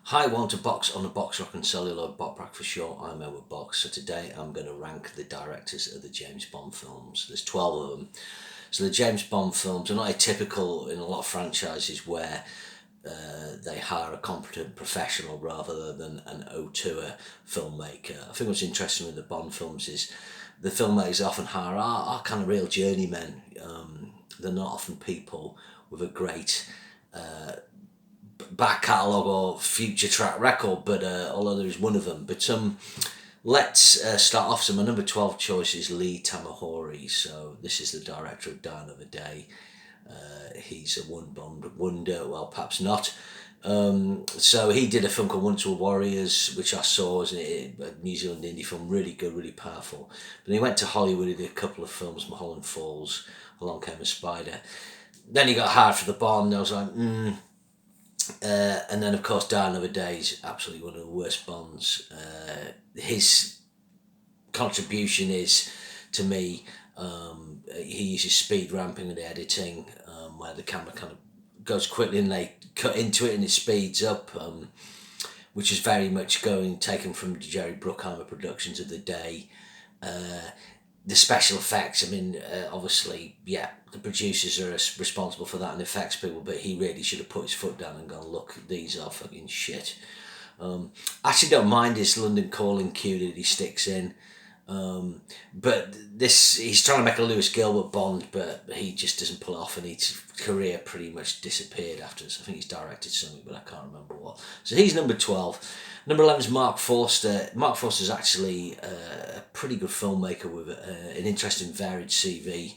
Hi, want to box on the Box Rock and Celluloid Bot Brack for short. I'm Edward Box. So today I'm going to rank the directors of the James Bond films. There's 12 of them. So the James Bond films are not atypical in a lot of franchises where they hire a competent professional rather than an auteur filmmaker. I think what's interesting with the Bond films is the filmmakers often hire are kind of real journeymen. They're not often people with a great back catalogue or future track record, but although there is one of them. But let's start off. So my number 12 choice is Lee Tamahori. So this is the director of Die Another Day. He's a one Bond wonder. Well, perhaps not. So he did a film called Once Were Warriors, which I saw as a New Zealand indie film, really good, really powerful. But he went to Hollywood, he did a couple of films, Mulholland Falls, Along Came a Spider. Then he got hired for the Bond, and I was like, and then, of course, Die Another Day is absolutely one of the worst Bonds. His contribution is, to me, he uses speed ramping and editing, where the camera kind of goes quickly and they cut into it and it speeds up, which is very much taken from Jerry Bruckheimer productions of the day. The special effects, I mean, obviously, yeah, the producers are responsible for that and effects people, but he really should have put his foot down and gone, look, these are fucking shit. I actually don't mind his London Calling cue that he sticks in. But he's trying to make a Lewis Gilbert Bond, but he just doesn't pull it off, and his career pretty much disappeared after this. I think he's directed something, but I can't remember what. So he's number 12. Number 11 is Mark Forster. Mark Forster's actually a pretty good filmmaker with an interesting varied CV,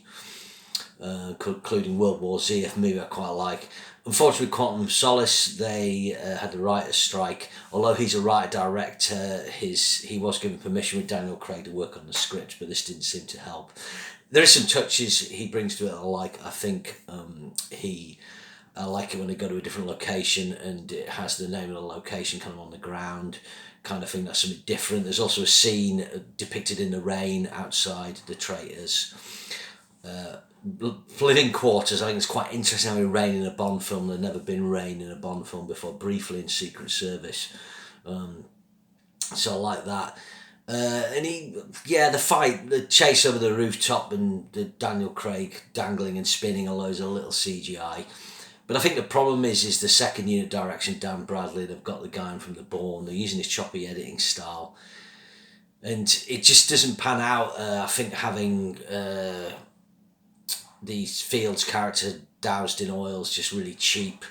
including World War Z, a movie I quite like. Unfortunately, Quantum of Solace, they had the writer's strike. Although he's a writer-director, he was given permission with Daniel Craig to work on the script, but this didn't seem to help. There are some touches he brings to it I like. I think I like it when they go to a different location and it has the name of the location kind of on the ground, kind of thing. That's something different. There's also a scene depicted in the rain outside the traitors. Living Quarters, I think it's quite interesting having rain in a Bond film. There'd never been rain in a Bond film before, briefly in Secret Service. So I like that. The fight, the chase over the rooftop and the Daniel Craig dangling and spinning a loads of little CGI. But I think the problem is the second unit direction, Dan Bradley. They've got the guy from The Bourne. They're using his choppy editing style. And it just doesn't pan out. I think having these Fields character doused in oil is just really cheap.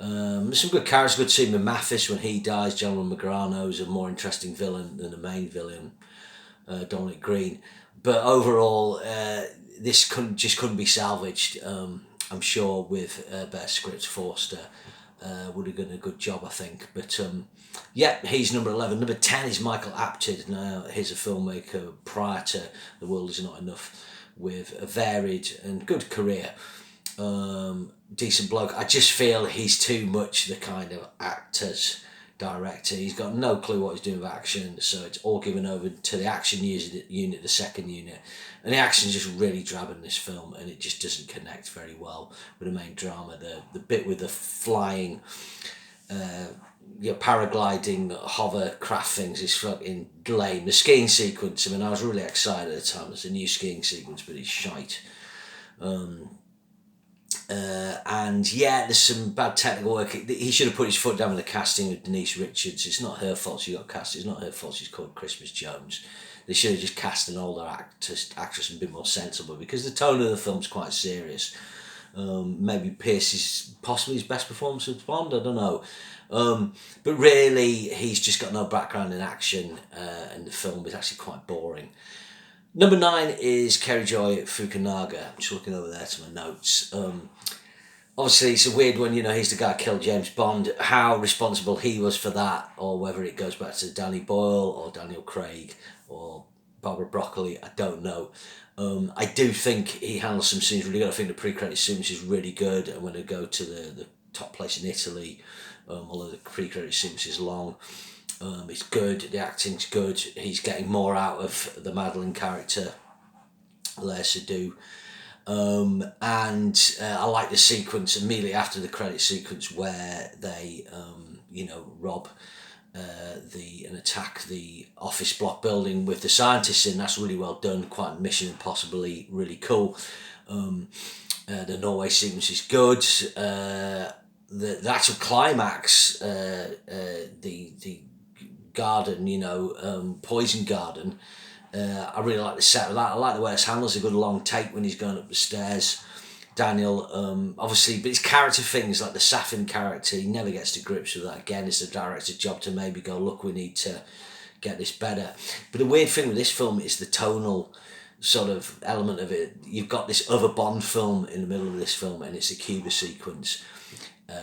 There's some good characters. Good to see Mathis when he dies. General Magrano's a more interesting villain than the main villain, Dominic Green. But overall, this couldn't be salvaged. I'm sure with better scripts, Forster would have done a good job, I think. But he's number 11. Number 10 is Michael Apted. Now, he's a filmmaker prior to The World Is Not Enough, with a varied and good career. Decent bloke. I just feel he's too much the kind of actor's director. He's got no clue what he's doing with action, so it's all given over to the action unit, the second unit. And the action's just really drab in this film, and it just doesn't connect very well with the main drama. The bit with the flying, paragliding, hovercraft things is fucking lame. The skiing sequence, I mean, I was really excited at the time. It's a new skiing sequence, but it's shite. There's some bad technical work. He should have put his foot down with the casting of Denise Richards. It's not her fault she got cast. It's not her fault she's called Christmas Jones. They should have just cast an older actress and been more sensible, because the tone of the film's quite serious. Maybe Pierce is possibly his best performance as Bond, I don't know. But really, he's just got no background in action, and the film is actually quite boring. Number 9 is Kerry Joy Fukunaga. I'm just looking over there to my notes. Obviously, it's a weird one, he's the guy who killed James Bond. How responsible he was for that, or whether it goes back to Danny Boyle or Daniel Craig or Barbara Broccoli, I don't know. I do think he handles some scenes really good. I think the pre-credit sequence is really good, and when they go to the top place in Italy, although the pre-credit sequence is long, it's good, the acting's good. He's getting more out of the Madeline character, Lea Seydoux. I like the sequence immediately after the credit sequence where they rob and attack the office block building with the scientists in. That's really well done, quite Mission Impossibly, really cool. The Norway sequence is good. The actual climax, the garden, poison garden. I really like the set of that. I like the way it's handled. It's a good long take when he's going up the stairs. Daniel, obviously, but his character things like the Safin character, he never gets to grips with that. Again, it's the director's job to maybe go, look, we need to get this better. But the weird thing with this film is the tonal sort of element of it. You've got this other Bond film in the middle of this film, and it's a Cuba sequence.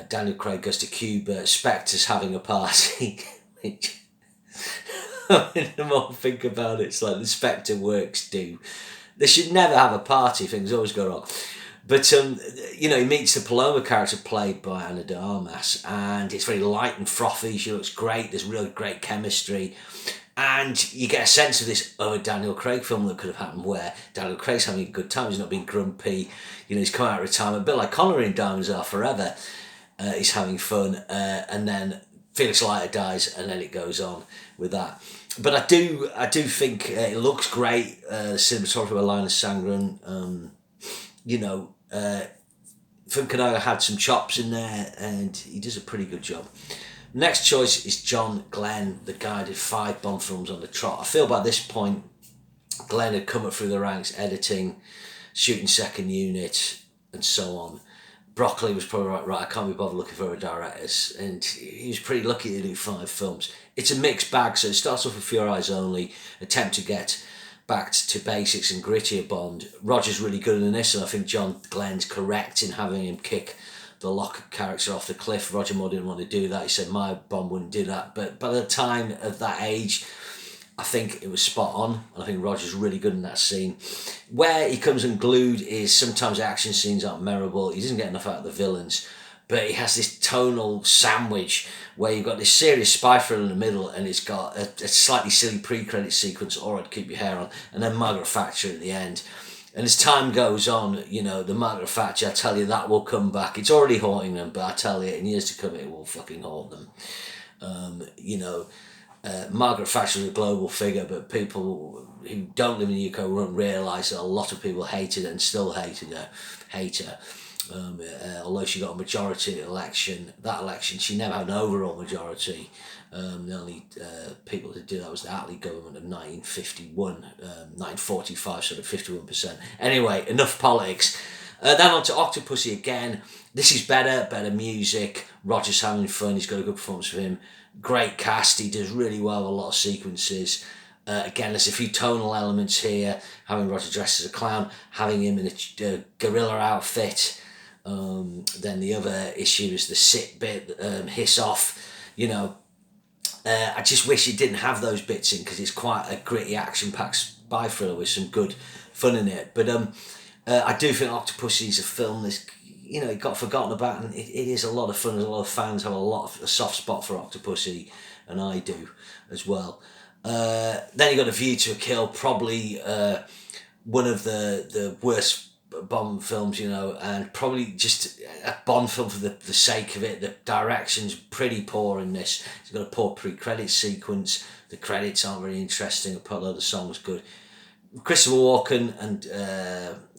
Daniel Craig goes to Cuba, Spectre's having a party, which, the more I think about it, it's like the Spectre works do. They should never have a party, things always go wrong. But, he meets the Paloma character played by Ana de Armas, and it's very light and frothy. She looks great. There's real great chemistry. And you get a sense of this other Daniel Craig film that could have happened where Daniel Craig's having a good time. He's not being grumpy. He's come out of retirement, a bit like Connery in Diamonds Are Forever. He's having fun. And then Felix Leiter dies, and then it goes on with that. But I do think it looks great. Cinematographer Linus Sandgren, Funkenauer had some chops in there, and he does a pretty good job. Next choice is John Glenn, the guy who did 5 Bond films on the trot. I feel by this point, Glenn had come up through the ranks, editing, shooting second unit, and so on. Broccoli was probably right, I can't be bothered looking for a directors, and he was pretty lucky to do 5 films. It's a mixed bag, so it starts off with For Your Eyes Only, attempt to get back to basics and grittier Bond. Roger's really good in this, and I think John Glenn's correct in having him kick the Locke character off the cliff. Roger Moore didn't want to do that. He said my Bond wouldn't do that. But by the time of that age, I think it was spot on. I think Roger's really good in that scene. Where he comes unglued is sometimes the action scenes aren't memorable. He doesn't get enough out of the villains. But he has this tonal sandwich where you've got this serious spy thriller in the middle, and it's got a slightly silly pre-credit sequence, or I'd Keep Your Hair On, and then Margaret Thatcher at the end. And as time goes on, the Margaret Thatcher, I tell you, that will come back. It's already haunting them, but I tell you, in years to come, it will fucking haunt them. Margaret Thatcher is a global figure, but people who don't live in the UK won't realise that a lot of people hated her and still hate her. Although she got a majority election, she never had an overall majority. The only people to do that was the Attlee government of 1951, 1945, sort of 51%. Anyway, enough politics. Then on to Octopussy again. This is better music. Roger's having fun. He's got a good performance for him. Great cast. He does really well with a lot of sequences. Again, there's a few tonal elements here. Having Roger dressed as a clown, having him in a gorilla outfit. Then the other issue is the sit bit, hiss off. I just wish it didn't have those bits in, because it's quite a gritty, action-packed spy thriller with some good fun in it. But I do think Octopussy is a film that's, it got forgotten about, and it is a lot of fun. There's a lot of fans have a soft spot for Octopussy, and I do as well. Then you got A View to a Kill, probably one of the worst Bond films, and probably just a Bond film for the sake of it. The direction's pretty poor in this. It's got a poor pre-credit sequence. The credits aren't very interesting, apart from the song's good. Christopher Walken and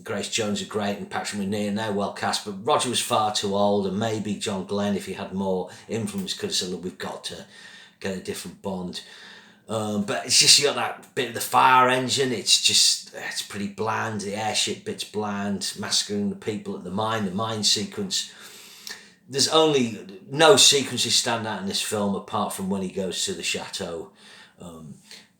Grace Jones are great, and Patrick Macnee, and they're well cast, but Roger was far too old, and maybe John Glenn, if he had more influence, could have said, look, we've got to get a different Bond. But it's just, you got that bit of the fire engine, it's pretty bland. The airship bit's bland, massacring the people at the mine sequence. There's only no sequences stand out in this film apart from when he goes to the chateau.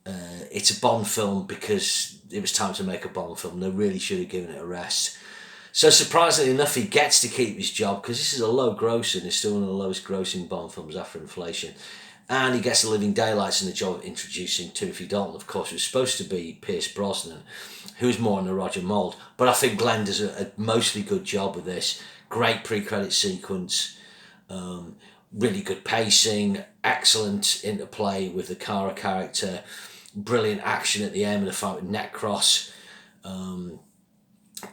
It's a Bond film because it was time to make a Bond film. They really should have given it a rest. So surprisingly enough, he gets to keep his job, because this is a low grosser, and it's still one of the lowest grossing Bond films after inflation. And he gets the living daylights in the job of introducing Timothy Dalton, of course, who's supposed to be Pierce Brosnan, who's more in the Roger mould. But I think Glenn does a mostly good job with this. Great pre-credit sequence, really good pacing, excellent interplay with the Kara character, brilliant action at the end of the fight with Necros.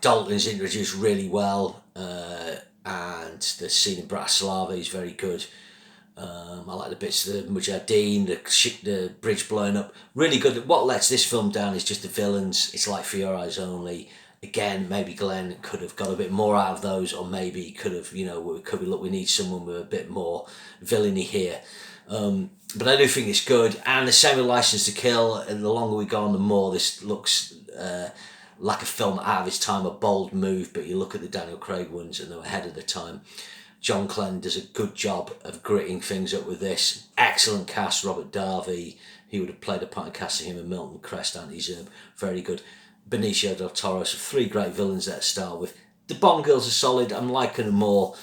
Dalton is introduced really well, and the scene in Bratislava is very good. I like the bits of the Mujahideen, the bridge blowing up. Really good. What lets this film down is just the villains. It's like For Your Eyes Only. Again, maybe Glenn could have got a bit more out of those, or maybe he could have, look, we need someone with a bit more villainy here. But I do think it's good. And the same with License to Kill. And the longer we go on, the more this looks like a film out of its time, a bold move. But you look at the Daniel Craig ones and they were ahead of the time. John Glenn does a good job of gritting things up with this. Excellent cast. Robert Darby, he would have played a part in casting him, and Milton Crest, Andy Zerb, very good. Benicio del Toro, so 3 great villains there to start with. The Bond girls are solid. I'm liking them more.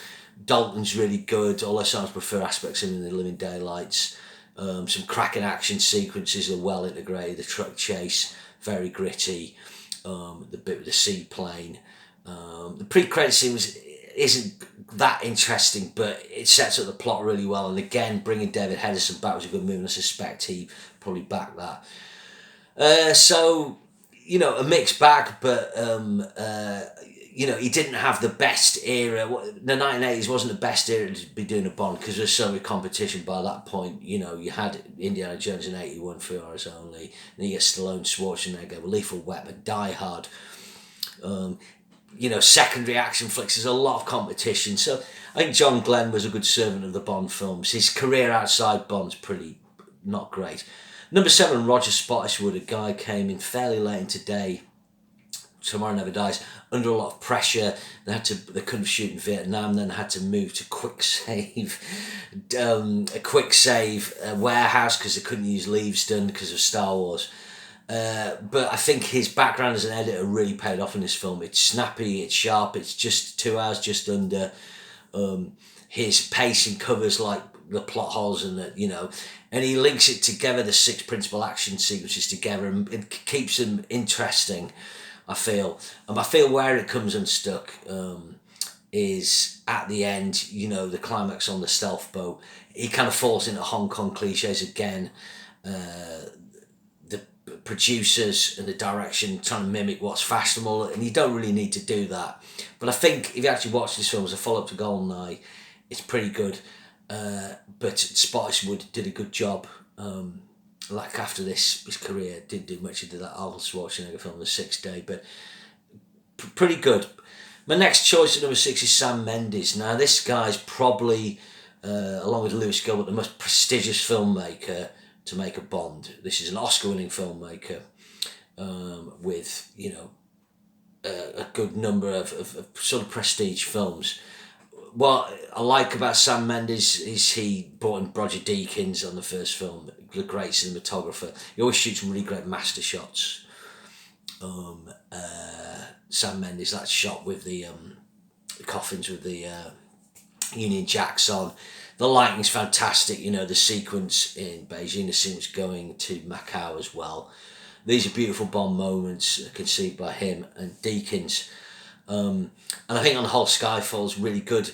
Dalton's really good, although sometimes prefer aspects of him in The Living Daylights. Some cracking action sequences are well integrated. The truck chase, very gritty. The bit with the seaplane. The pre-credit scene isn't that interesting, but it sets up the plot really well. And again, bringing David Hedison back was a good move, and I suspect he probably backed that. So, a mixed bag, but he didn't have the best era. The 1980s wasn't the best era to be doing a Bond, because there's so much competition by that point. You had Indiana Jones in 81, For Your Eyes Only, then you get Stallone, Schwarzenegger, Lethal Weapon, Die Hard. Secondary action flicks. There's a lot of competition. So I think John Glenn was a good servant of the Bond films. His career outside Bond's pretty not great. Number 7, Roger Spottiswoode, a guy came in fairly late in today. Tomorrow Never Dies, under a lot of pressure. They couldn't shoot in Vietnam, then had to move to a quick save warehouse because they couldn't use Leavesden because of Star Wars. But I think his background as an editor really paid off in this film. It's snappy, it's sharp, it's just 2 hours just under. His pacing covers like the plot holes and and he links it together, the 6 principal action sequences together, and it keeps them interesting, I feel. And I feel where it comes unstuck is at the end, the climax on the stealth boat. He kind of falls into Hong Kong cliches again. The producers and the direction trying to mimic what's fashionable, and you don't really need to do that. But I think if you actually watch this film as a follow-up to GoldenEye, it's pretty good. But Spottiswoode did a good job. After his career didn't do much. He did that Arnold Schwarzenegger film, The Sixth Day, but pretty good. My next choice at number 6 is Sam Mendes. Now this guy's probably, along with Lewis Gilbert, the most prestigious filmmaker to make a Bond. This is an Oscar-winning filmmaker with a good number of sort of prestige films. What I like about Sam Mendes is he brought in Roger Deakins on the first film, the great cinematographer. He always shoots really great master shots. Sam Mendes, that shot with the coffins with the Union Jacks on. The lighting's fantastic, the sequence in Beijing, the sequence going to Macau as well. These are beautiful Bond moments conceived by him and Deakins. And I think on the whole, Skyfall's really good.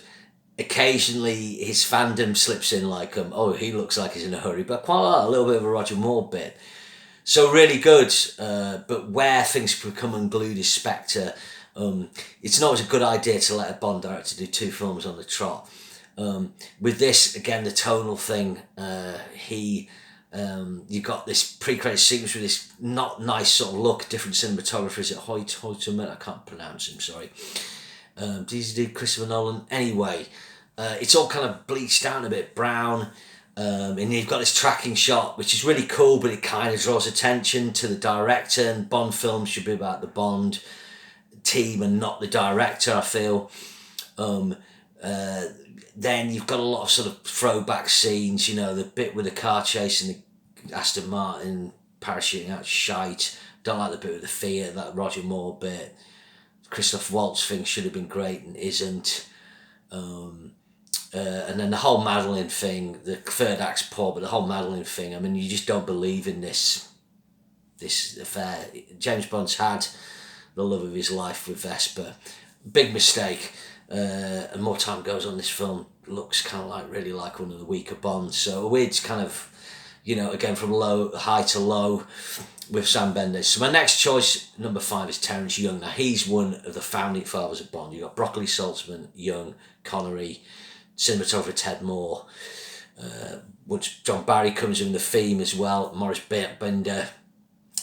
Occasionally his fandom slips in like, he looks like he's in a hurry, but quite a little bit of a Roger Moore bit. So really good, but where things become unglued is Spectre. It's not always a good idea to let a Bond director do 2 films on the trot. With this, again, the tonal thing, you've got this pre-credit sequence with this not nice sort of look, different cinematographers. Is it Hoyt? I can't pronounce him, sorry. Did he do Christopher Nolan? Anyway, it's all kind of bleached down a bit, brown. And you've got this tracking shot, which is really cool, but it kind of draws attention to the director, and Bond films should be about the Bond team and not the director, I feel. Then you've got a lot of sort of throwback scenes, the bit with the car chase and the Aston Martin parachuting out shite. Don't like the bit with the Fiat, that Roger Moore bit. Christoph Waltz thing should have been great and isn't. And then the whole Madeline thing, the third act's poor, but the whole Madeline thing, you just don't believe in this affair. James Bond's had the love of his life with Vesper. Big mistake. And more time goes on, this film looks kind of really like one of the weaker Bonds. So a weird kind of, again from high to low with Sam Mendes. So my next choice, number 5, is Terence Young. Now he's one of the founding fathers of Bond. You've got Broccoli Saltzman, Young, Connery, cinematographer Ted Moore. Once John Barry comes in the theme as well, Maurice Binder,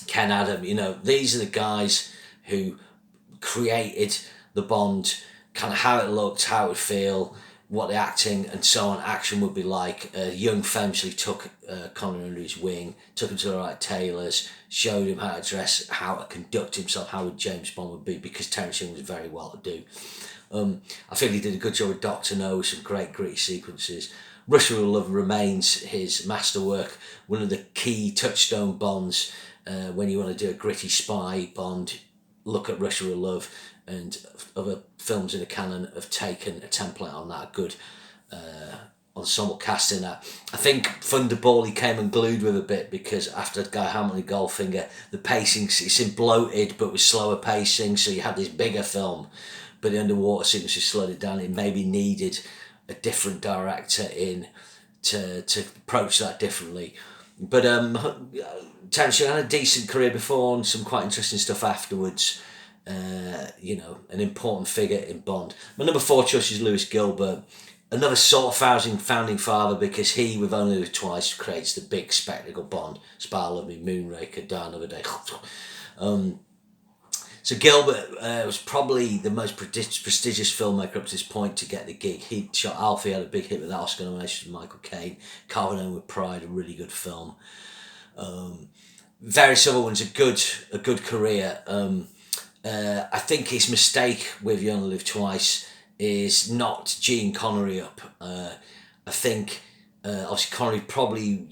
Ken Adam, these are the guys who created the Bond, kind of how it looked, how it would feel, what the acting and so on, action would be like. Young Femsley took Connery under his wing, took him to the right tailors, showed him how to dress, how to conduct himself, how would James Bond would be, because Terence Young was very well to do. I feel he did a good job with Dr. No, some great gritty sequences. Russia with Love remains his masterwork, one of the key touchstone Bonds. When you want to do a gritty spy Bond, look at Russia with Love, and other films in the canon have taken a template on that, good ensemble cast in that. I think Thunderball he came unglued with a bit, because after Guy Hamilton and Goldfinger, the pacing, it seemed bloated but with slower pacing, so you had this bigger film, but the underwater sequences slowed it down. It maybe needed a different director in to approach that differently. But Terence Young had a decent career before and some quite interesting stuff afterwards. An important figure in Bond. My number 4 choice is Lewis Gilbert, another sort of founding father, because he, with Only Live Twice, creates the big spectacle Bond, Spy Love Me, Moonraker, Die Another Day. So Gilbert was probably the most prestigious filmmaker up to this point to get the gig. He shot Alfie, had a big hit with that Oscar nomination with Michael Caine. Carving Home with Pride, a really good film. Various other ones, a good career. I think his mistake with You Only Live Twice is not Gene Connery up. I think obviously Connery probably,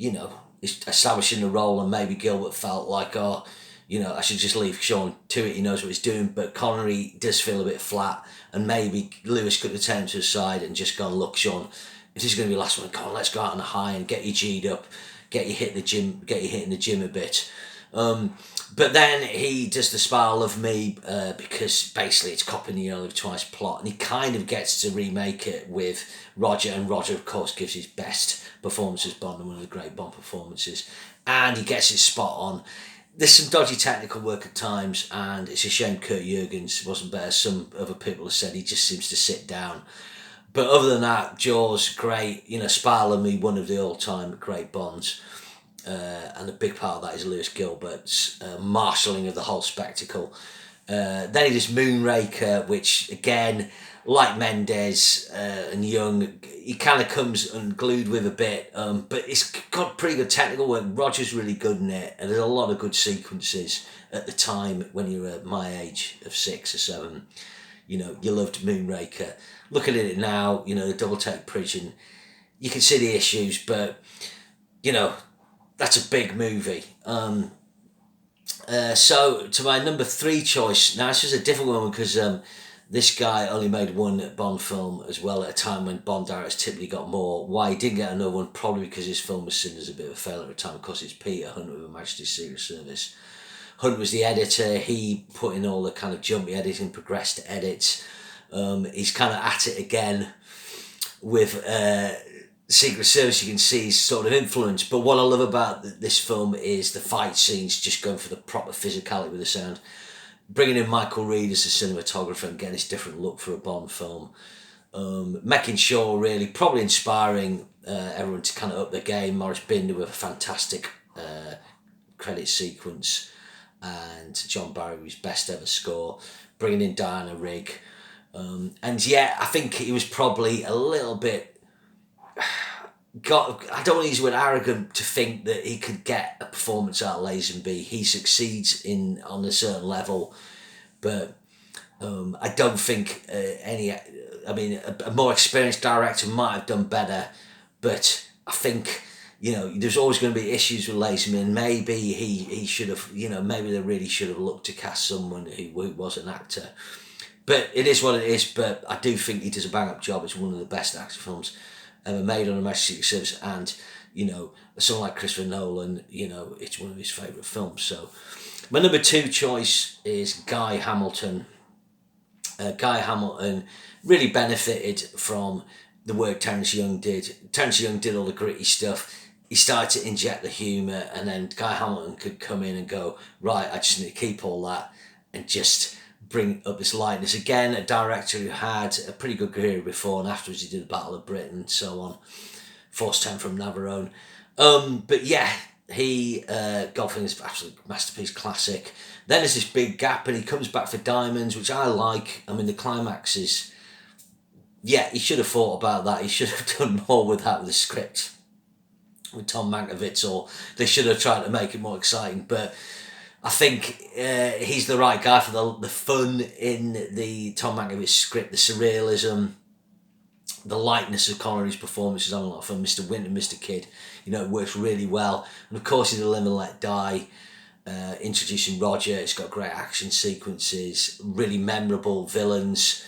is establishing the role, and maybe Gilbert felt like, I should just leave Sean to it, he knows what he's doing. But Connery does feel a bit flat, and maybe Lewis could have taken him to the side and just gone, look, Sean, if this is going to be the last one, come on, let's go out on a high and get you G'd up, get you hitting the gym a bit. But then he does the Spy Love Me because basically it's copying the Only Live Twice plot, and he kind of gets to remake it with Roger, and Roger of course gives his best performance as Bond and one of the great Bond performances, and he gets it spot on. There's some dodgy technical work at times, and it's a shame Kurt Jurgens wasn't better. Some other people have said he just seems to sit down. But other than that, Jaws, great. Spy Love Me, one of the all-time great Bonds. And a big part of that is Lewis Gilbert's marshalling of the whole spectacle. Then he does Moonraker, which again, like Mendes and Young, he kind of comes unglued with a bit, but it's got pretty good technical work. Roger's really good in it, and there's a lot of good sequences at the time when you were at my age of 6 or 7. You loved Moonraker. Looking at it now, the double take prison, you can see the issues, but that's a big movie. So to my number 3 choice, now this is a difficult one because this guy only made one Bond film as well at a time when Bond directors typically got more. Why he didn't get another one, probably because his film was seen as a bit of a failure at the time. Of course, it's Peter Hunt with Her Majesty's Secret Service. Hunt was the editor. He put in all the kind of jumpy editing, progressed edits. He's kind of at it again with Secret Service. You can see his sort of influence. But what I love about this film is the fight scenes, just going for the proper physicality with the sound. Bringing in Michael Reed as a cinematographer and getting this different look for a Bond film. Making sure really, probably inspiring everyone to kind of up their game. Maurice Binder with a fantastic credit sequence, and John Barry with his best ever score. Bringing in Diana Rigg. And yeah, I think he was probably a little bit... I don't want to use the word arrogant to think that he could get a performance out of Lazenby. He succeeds on a certain level, but I don't think a more experienced director might have done better, but I think there's always going to be issues with Lazenby, and maybe he should have, maybe they really should have looked to cast someone who was an actor. But it is what it is. But I do think he does a bang up job. It's one of the best action films ever made on Her Majesty's Secret Service, and someone like Christopher Nolan, it's one of his favourite films. So my number 2 choice is Guy Hamilton. Guy Hamilton really benefited from the work Terence Young did. Terence Young did all the gritty stuff. He started to inject the humour, and then Guy Hamilton could come in and go, right, I just need to keep all that and just bring up this lightness. Again, a director who had a pretty good career before, and afterwards he did the Battle of Britain and so on. Force 10 from Navarone. But yeah, Goldfinger's absolute masterpiece, classic. Then there's this big gap and he comes back for Diamonds, which I like. I mean, the climax is, yeah, he should have thought about that. He should have done more with that with the script with Tom Mankiewicz, or they should have tried to make it more exciting. But I think he's the right guy for the fun in the Tom Mankiewicz script, the surrealism, the lightness of Connery's performance is on a lot of fun. Mr. Winter, Mr. Kidd, it works really well. And of course, in The Live and Let Die, introducing Roger, it's got great action sequences, really memorable villains,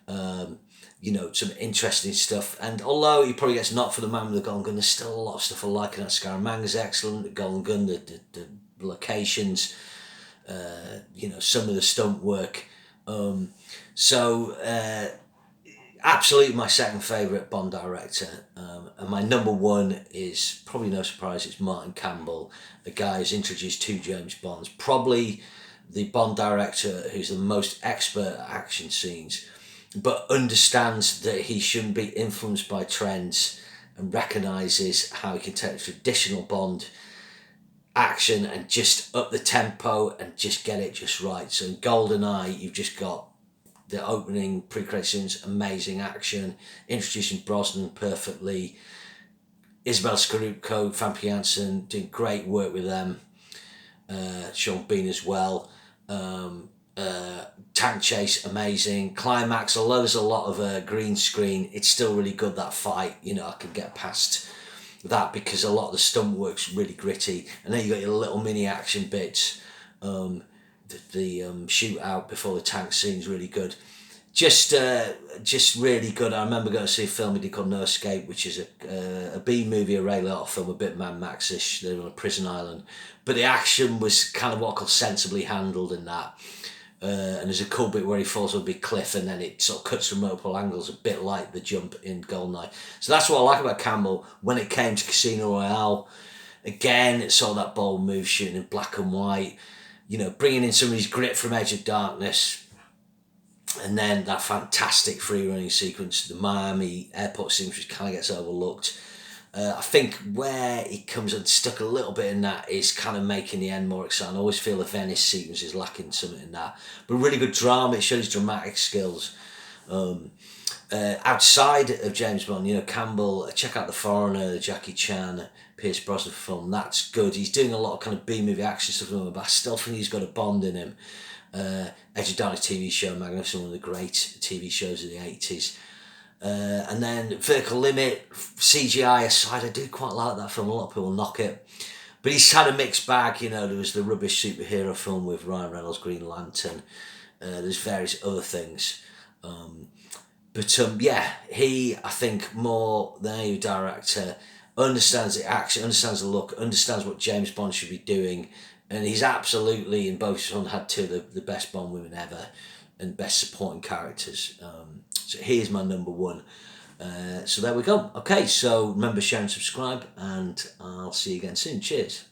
some interesting stuff. And although he probably gets knocked for The Man with the Golden Gun, there's still a lot of stuff I like in that. Scaramanga's excellent, the Golden Gun, the locations, some of the stunt work. Absolutely my second favourite Bond director, and my number one is probably no surprise, it's Martin Campbell, a guy who's introduced two James Bonds, probably the Bond director who's the most expert at action scenes, but understands that he shouldn't be influenced by trends and recognises how he can take the traditional Bond action and just up the tempo and just get it just right. So in GoldenEye, you've just got the opening pre-credit scenes, amazing action, introducing Brosnan perfectly. Isabel Scorupco, Famke Janssen doing great work with them. Sean Bean as well. Tank chase, amazing. Climax, although there's a lot of green screen, it's still really good, that fight. I can get past that because a lot of the stunt work's really gritty. And then you got your little mini action bits. The shootout before the tank scene's really good. Just really good. I remember going to see a film he did called No Escape, which is a B movie, a Ray Liotta film, a bit Mad Max-ish. They're on a prison island, but the action was kind of what I call sensibly handled in that. And there's a cool bit where he falls on a big cliff and then it sort of cuts from multiple angles, a bit like the jump in GoldenEye. So that's what I like about Campbell. When it came to Casino Royale, again, it's sort of that bold move, shooting in black and white, bringing in some of his grit from Edge of Darkness, and then that fantastic free-running sequence, the Miami airport sequence, which kind of gets overlooked. I think where he comes unstuck a little bit in that is kind of making the end more exciting. I always feel the Venice sequence is lacking something in that. But really good drama, it shows his dramatic skills. Outside of James Bond, Campbell, check out The Foreigner, the Jackie Chan, Pierce Brosnan film, that's good. He's doing a lot of kind of B-movie action stuff, but I still think he's got a Bond in him. Edge of Darkness TV show, magnificent, one of the great TV shows of the 80s. And then Vertical Limit, CGI aside, I do quite like that film. A lot of people knock it, but he's had a mixed bag. There was the rubbish superhero film with Ryan Reynolds, Green Lantern. There's various other things. He, I think, more than any director, understands the action, understands the look, understands what James Bond should be doing, and he's absolutely, in both his own, had two of the best Bond women ever and best supporting characters. So here's my number one. So there we go. Okay, so remember, share and subscribe, and I'll see you again soon. Cheers.